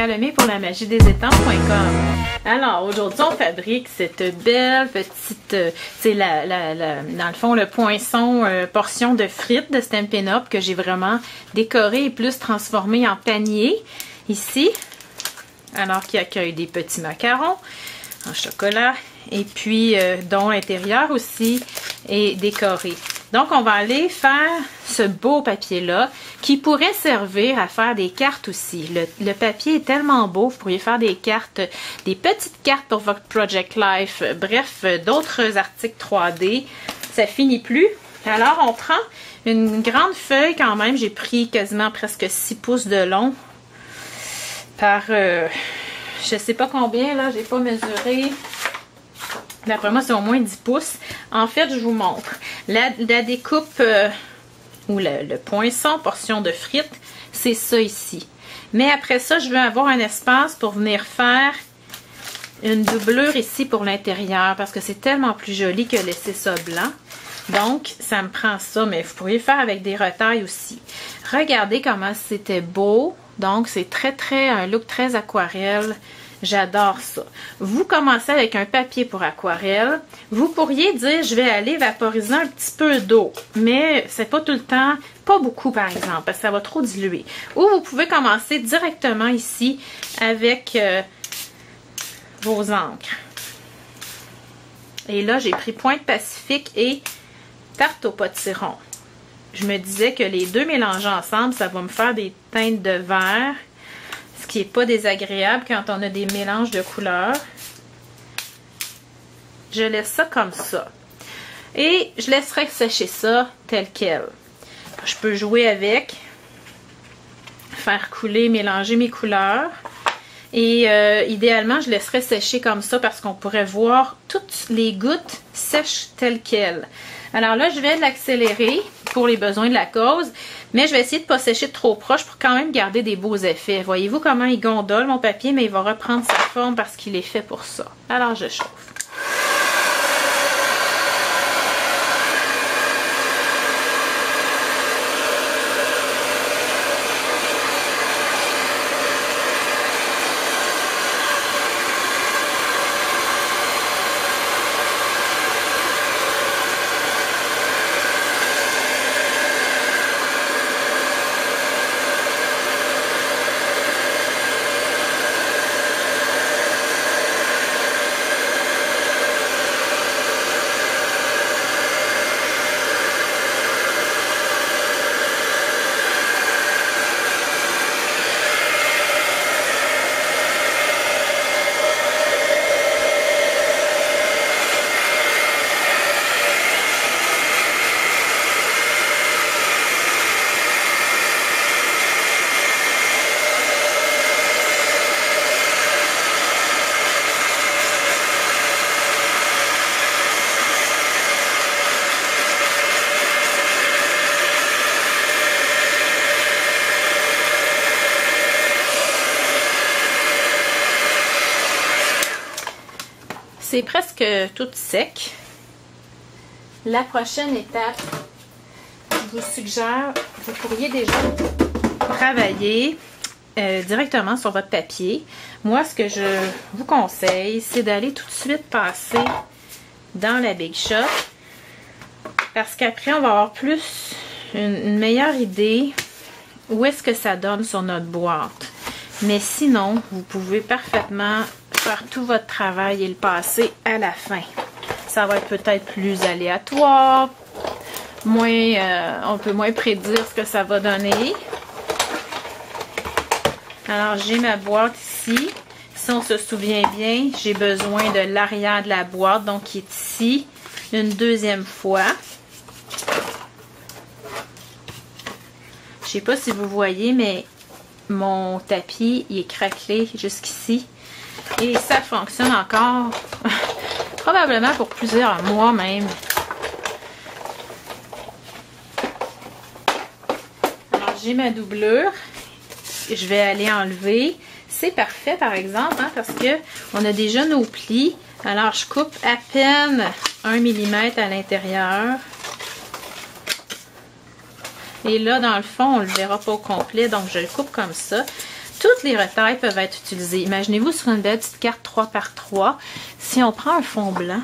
Salomé pour la magie des étampes.com. Alors, aujourd'hui, on fabrique cette belle petite, c'est dans le fond, le poinçon portion de frites de Stampin' Up que j'ai vraiment décoré et plus transformé en panier ici. Alors, qui accueille des petits macarons en chocolat et puis dont l'intérieur aussi est décoré. Donc, on va aller faire ce beau papier-là qui pourrait servir à faire des cartes aussi. Le papier est tellement beau, vous pourriez faire des cartes, des petites cartes pour votre Project Life, bref, d'autres articles 3D. Ça finit plus. Alors, on prend une grande feuille quand même. J'ai pris quasiment presque 6 pouces de long par, je sais pas combien, là, j'ai pas mesuré. D'après moi, c'est au moins 10 pouces. En fait, je vous montre. La découpe ou le poinçon, portion de frites, c'est ça ici. Mais après ça, je veux avoir un espace pour venir faire une doublure ici pour l'intérieur parce que c'est tellement plus joli que laisser ça blanc. Donc, ça me prend ça, mais vous pourriez faire avec des retailles aussi. Regardez comment c'était beau. Donc, c'est un look très aquarelle. J'adore ça. Vous commencez avec un papier pour aquarelle. Vous pourriez dire, je vais aller vaporiser un petit peu d'eau. Mais c'est pas tout le temps, pas beaucoup par exemple, parce que ça va trop diluer. Ou vous pouvez commencer directement ici avec vos encres. Et là, j'ai pris Pointe Pacifique et Tarte au potiron. Je me disais que les deux mélangés ensemble, ça va me faire des teintes de vert. Ce qui n'est pas désagréable quand on a des mélanges de couleurs. Je laisse ça comme ça. Et je laisserai sécher ça tel quel. Je peux jouer avec, faire couler, mélanger mes couleurs. Et idéalement, je laisserai sécher comme ça parce qu'on pourrait voir toutes les gouttes sèches telles quelles. Alors là, je vais l'accélérer pour les besoins de la cause. Mais je vais essayer de ne pas sécher trop proche pour quand même garder des beaux effets. Voyez-vous comment il gondole mon papier, mais il va reprendre sa forme parce qu'il est fait pour ça. Alors je chauffe. C'est presque tout sec. La prochaine étape, je vous suggère, vous pourriez déjà travailler directement sur votre papier. Moi, ce que je vous conseille, c'est d'aller tout de suite passer dans la Big Shot parce qu'après, on va avoir plus une meilleure idée où est-ce que ça donne sur notre boîte. Mais sinon, vous pouvez parfaitement faire tout votre travail et le passer à la fin. Ça va être peut-être plus aléatoire, on peut moins prédire ce que ça va donner. Alors, j'ai ma boîte ici. Si on se souvient bien, j'ai besoin de l'arrière de la boîte, donc qui est ici une deuxième fois. Je sais pas si vous voyez, mais mon tapis, il est craquelé jusqu'ici. Et ça fonctionne encore probablement pour plusieurs mois même. Alors, j'ai ma doublure. Je vais aller enlever. C'est parfait, par exemple, hein, parce que on a déjà nos plis. Alors, je coupe à peine 1 mm à l'intérieur. Et là, dans le fond, on ne le verra pas au complet, donc je le coupe comme ça. toutes les retailles peuvent être utilisées. Imaginez-vous sur une belle petite carte 3x3. Si on prend un fond blanc,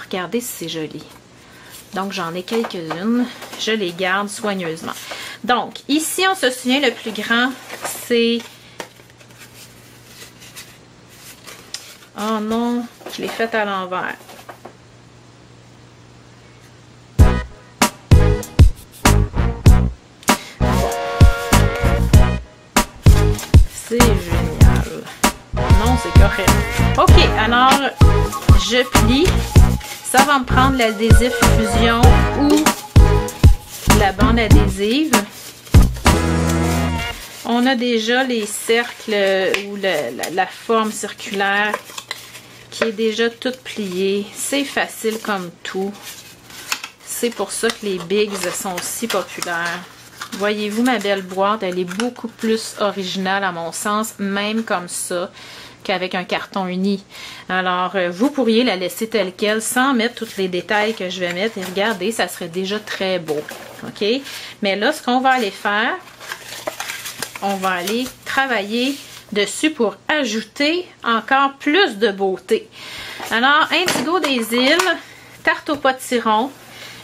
regardez si c'est joli. Donc, j'en ai quelques-unes. Je les garde soigneusement. Donc, ici, on se souvient, le plus grand, c'est... Oh non, je l'ai fait à l'envers. C'est génial. Non, c'est correct. OK, alors, je plie. Ça va me prendre l'adhésif fusion ou la bande adhésive. On a déjà les cercles ou la forme circulaire qui est déjà toute pliée. C'est facile comme tout. C'est pour ça que les Bigs sont si populaires. Voyez-vous ma belle boîte, elle est beaucoup plus originale à mon sens, même comme ça, qu'avec un carton uni. Alors, vous pourriez la laisser telle quelle sans mettre tous les détails que je vais mettre. Et regardez, ça serait déjà très beau. OK? Mais là, ce qu'on va aller faire, on va aller travailler dessus pour ajouter encore plus de beauté. Alors, Indigo des Îles, tarte au potiron.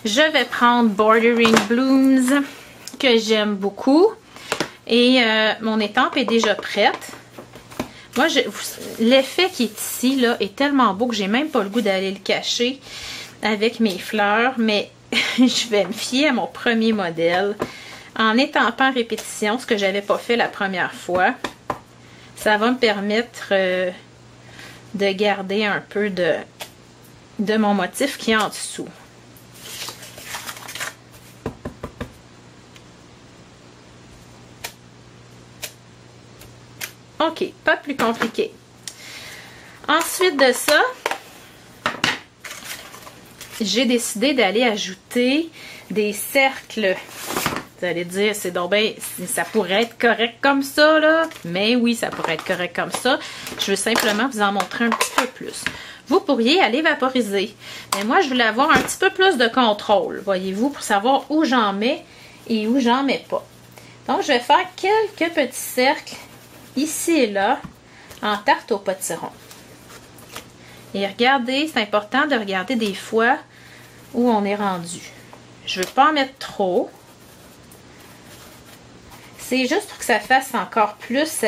Je vais prendre Bordering Blooms, que j'aime beaucoup. Et mon étampe est déjà prête. Moi, l'effet qui est ici, là, est tellement beau que j'ai même pas le goût d'aller le cacher avec mes fleurs. Mais je vais me fier à mon premier modèle en étampant répétition, ce que j'avais pas fait la première fois. Ça va me permettre de garder un peu de mon motif qui est en dessous. OK, pas plus compliqué. Ensuite de ça, j'ai décidé d'aller ajouter des cercles. Vous allez dire, c'est donc bien, ça pourrait être correct comme ça, là. Mais oui, ça pourrait être correct comme ça. Je veux simplement vous en montrer un petit peu plus. Vous pourriez aller vaporiser. Mais moi, je voulais avoir un petit peu plus de contrôle, voyez-vous, pour savoir où j'en mets et où j'en mets pas. Donc, je vais faire quelques petits cercles ici et là, en tarte au potiron. Et regardez, c'est important de regarder des fois où on est rendu. Je ne veux pas en mettre trop. C'est juste pour que ça fasse encore plus,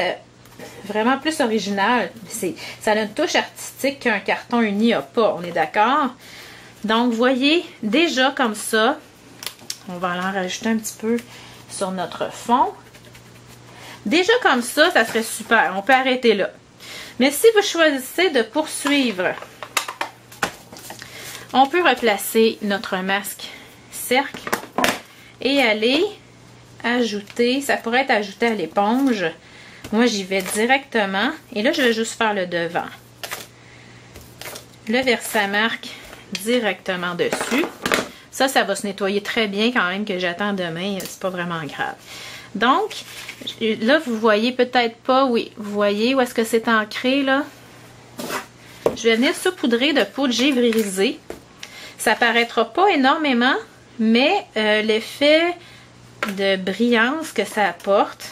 vraiment plus original. Ça a une touche artistique qu'un carton uni n'a pas, on est d'accord? Donc, voyez, déjà comme ça, on va en rajouter un petit peu sur notre fond. Déjà comme ça serait super. On peut arrêter là. Mais si vous choisissez de poursuivre, on peut replacer notre masque cercle et aller ajouter. Ça pourrait être ajouté à l'éponge. Moi, j'y vais directement. Et là, je vais juste faire le devant. Le Versamark directement dessus. Ça va se nettoyer très bien quand même que j'attends demain. C'est pas vraiment grave. Donc, là, vous voyez peut-être pas, oui, vous voyez où est-ce que c'est ancré, là? Je vais venir saupoudrer de poudre gévrisée. Ça paraîtra pas énormément, mais l'effet de brillance que ça apporte,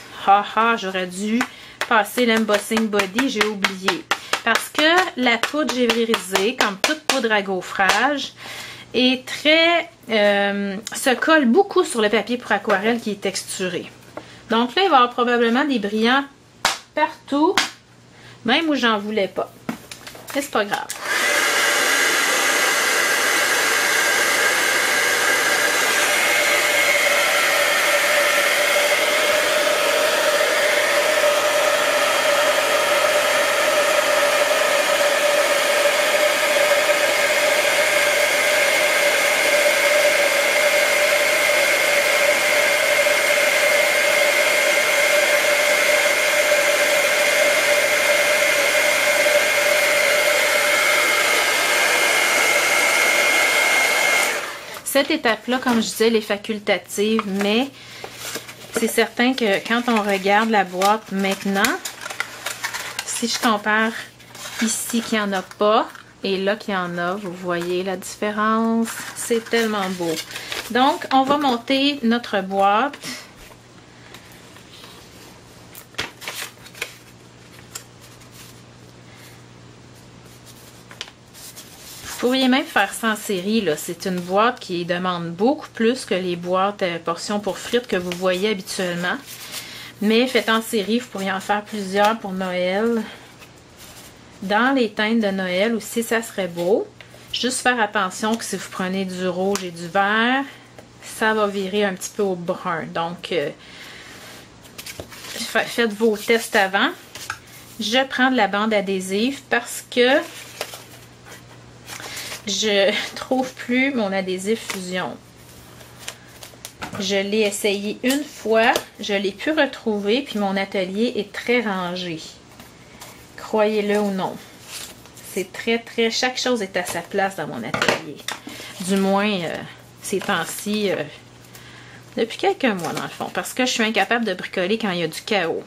j'aurais dû passer l'embossing body, j'ai oublié. Parce que la poudre gévrisée, comme toute poudre à gaufrage, est très, se colle beaucoup sur le papier pour aquarelle qui est texturé. Donc là, il va y avoir probablement des brillants partout, même où j'en voulais pas. Mais c'est pas grave. Cette étape-là, comme je disais, elle est facultative, mais c'est certain que quand on regarde la boîte maintenant, si je compare ici qu'il n'y en a pas et là qu'il y en a, vous voyez la différence? C'est tellement beau. Donc, on va monter notre boîte. pourriez même faire ça en série, là. C'est une boîte qui demande beaucoup plus que les boîtes portions pour frites que vous voyez habituellement. Mais faites en série, vous pourriez en faire plusieurs pour Noël. Dans les teintes de Noël aussi, ça serait beau. Juste faire attention que si vous prenez du rouge et du vert, ça va virer un petit peu au brun. Donc, faites vos tests avant. Je prends de la bande adhésive parce que je trouve plus mon adhésif fusion. Je l'ai essayé une fois, je l'ai pu retrouver, puis mon atelier est très rangé. Croyez-le ou non. C'est très, chaque chose est à sa place dans mon atelier. Du moins, ces temps-ci, depuis quelques mois dans le fond, parce que je suis incapable de bricoler quand il y a du chaos.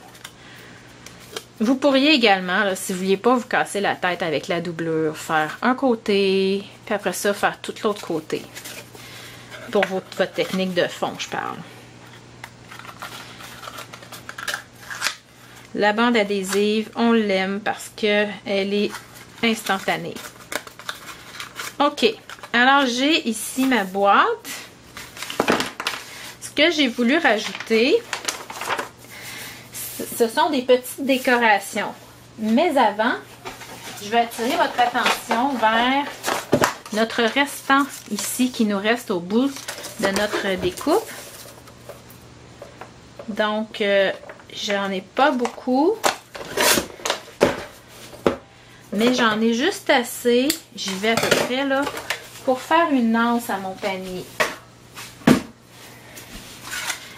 Vous pourriez également, là, si vous ne vouliez pas vous casser la tête avec la doublure, faire un côté, puis après ça, faire tout l'autre côté. Pour votre technique de fond, je parle. La bande adhésive, on l'aime parce qu'elle est instantanée. OK. Alors, j'ai ici ma boîte. Ce que j'ai voulu rajouter, ce sont des petites décorations. Mais avant, je vais attirer votre attention vers notre restant ici qui nous reste au bout de notre découpe. Donc, j'en ai pas beaucoup. Mais j'en ai juste assez. J'y vais à peu près là pour faire une anse à mon panier.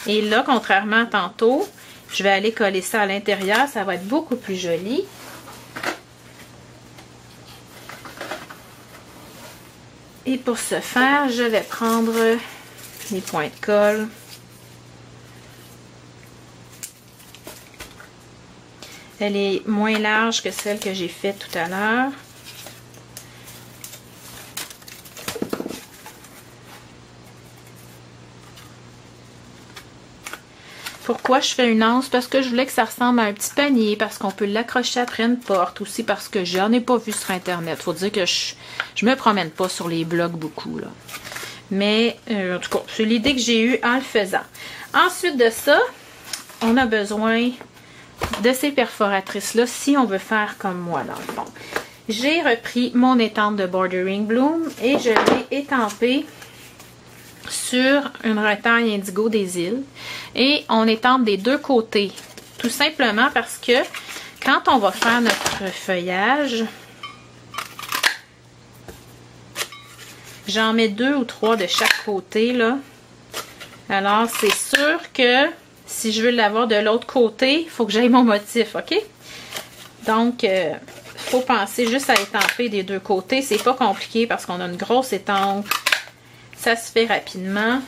Et là, contrairement à tantôt, je vais aller coller ça à l'intérieur. Ça va être beaucoup plus joli. Et pour ce faire, je vais prendre les points de colle. Elle est moins large que celle que j'ai faite tout à l'heure. Pourquoi je fais une anse? Parce que je voulais que ça ressemble à un petit panier, parce qu'on peut l'accrocher après une porte, aussi parce que j'en ai pas vu sur Internet. Faut dire que je me promène pas sur les blogs beaucoup, là. Mais, en tout cas, c'est l'idée que j'ai eue en le faisant. Ensuite de ça, on a besoin de ces perforatrices-là si on veut faire comme moi, dans le fond. J'ai repris mon étampe de Bordering Bloom et je l'ai étampée sur une retaille indigo des îles. Et on étampe des deux côtés. Tout simplement parce que quand on va faire notre feuillage, j'en mets 2 ou 3 de chaque côté, là. Alors, c'est sûr que si je veux l'avoir de l'autre côté, il faut que j'aille mon motif, OK? Donc, il faut penser juste à étamper des deux côtés. C'est pas compliqué parce qu'on a une grosse étampe. Ça se fait rapidement.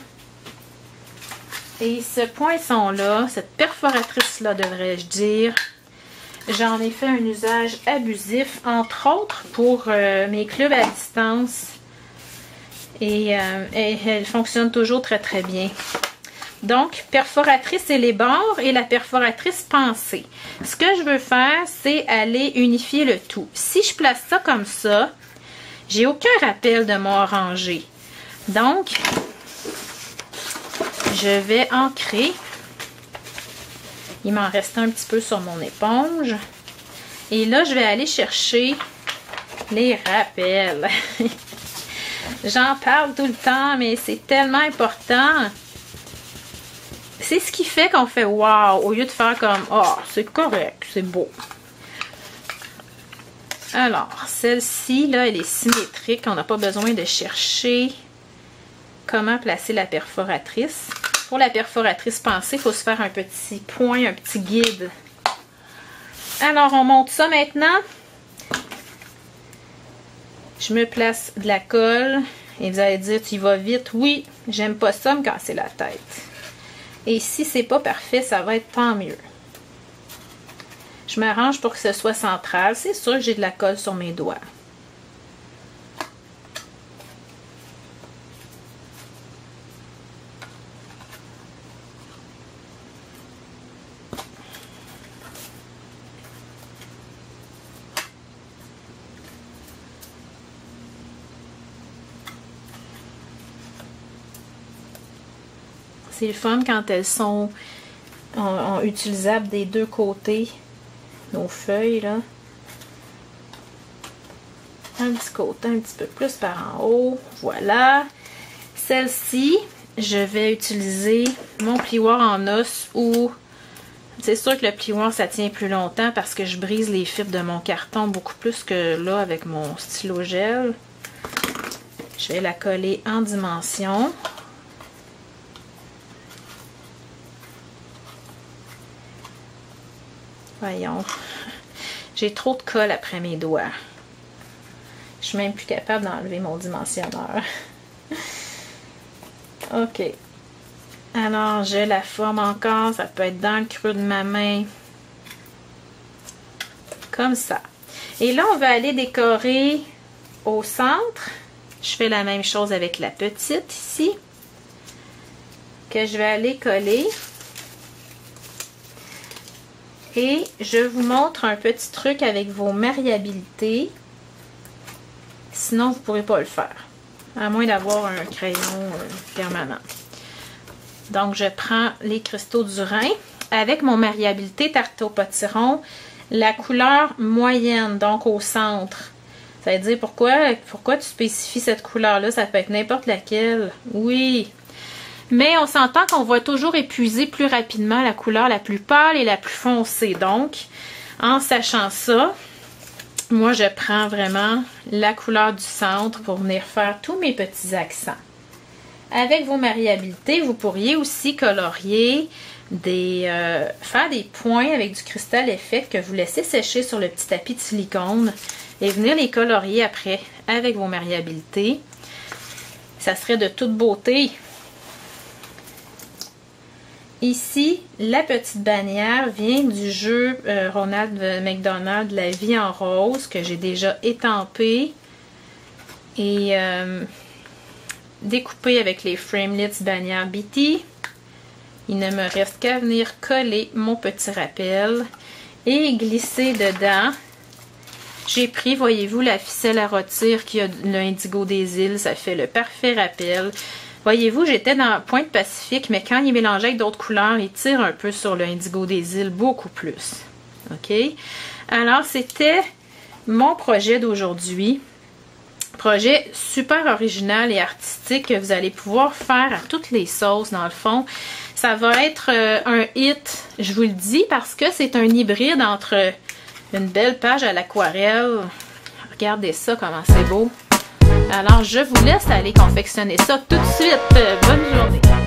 Et ce poinçon-là, cette perforatrice-là, devrais-je dire, j'en ai fait un usage abusif, entre autres pour mes clubs à distance. Et elle fonctionne toujours très très bien. Donc, perforatrice et les bords et la perforatrice pensée. Ce que je veux faire, c'est aller unifier le tout. Si je place ça comme ça, j'ai aucun rappel de mon orangé. Donc, je vais ancrer. Il m'en reste un petit peu sur mon éponge. Et là, je vais aller chercher les rappels. J'en parle tout le temps, mais c'est tellement important. C'est ce qui fait qu'on fait wow, au lieu de faire comme oh, c'est correct, c'est beau. Alors, celle-ci, là, elle est symétrique. On n'a pas besoin de chercher comment placer la perforatrice. Pour la perforatrice pensée, il faut se faire un petit point, un petit guide. Alors, on monte ça maintenant. Je me place de la colle. Et vous allez dire, tu y vas vite. Oui, j'aime pas ça me casser la tête. Et si c'est pas parfait, ça va être tant mieux. Je m'arrange pour que ce soit central. C'est sûr que j'ai de la colle sur mes doigts. C'est le fun quand elles sont utilisables des deux côtés. Nos feuilles, là. Un petit côté, un petit peu plus par en haut. Voilà. Celle-ci, je vais utiliser mon plioir en os ou... C'est sûr que le plioir, ça tient plus longtemps parce que je brise les fibres de mon carton beaucoup plus que là avec mon stylo gel. Je vais la coller en dimension. Voyons. J'ai trop de colle après mes doigts. Je suis même plus capable d'enlever mon dimensionneur. OK. Alors, je la forme encore. Ça peut être dans le creux de ma main. Comme ça. Et là, on va aller décorer au centre. Je fais la même chose avec la petite ici. Que je vais aller coller. Et je vous montre un petit truc avec vos mariabilités. Sinon, vous ne pourrez pas le faire. À moins d'avoir un crayon permanent. Donc, je prends les cristaux du Rhin. Avec mon mariabilité tarte au potiron, la couleur moyenne, donc au centre. Ça veut dire pourquoi tu spécifies cette couleur-là? Ça peut être n'importe laquelle. Oui. Mais on s'entend qu'on va toujours épuiser plus rapidement la couleur la plus pâle et la plus foncée. Donc, en sachant ça, moi, je prends vraiment la couleur du centre pour venir faire tous mes petits accents. Avec vos mariabilités, vous pourriez aussi colorier faire des points avec du cristal effect que vous laissez sécher sur le petit tapis de silicone et venir les colorier après avec vos mariabilités. Ça serait de toute beauté. Ici, la petite bannière vient du jeu Ronald McDonald, La vie en rose, que j'ai déjà étampé et découpé avec les Framelits bannière BT. Il ne me reste qu'à venir coller mon petit rappel et glisser dedans. J'ai pris, voyez-vous, la ficelle à rôtir qui a l'indigo des îles, ça fait le parfait rappel. Voyez-vous, j'étais dans Pointe Pacifique, mais quand il est mélangé avec d'autres couleurs, il tire un peu sur l'indigo des îles, beaucoup plus. OK? Alors, c'était mon projet d'aujourd'hui. Projet super original et artistique que vous allez pouvoir faire à toutes les sauces, dans le fond. Ça va être un hit, je vous le dis, parce que c'est un hybride entre une belle page à l'aquarelle. Regardez ça, comment c'est beau. Alors, je vous laisse aller confectionner ça tout de suite. Bonne journée!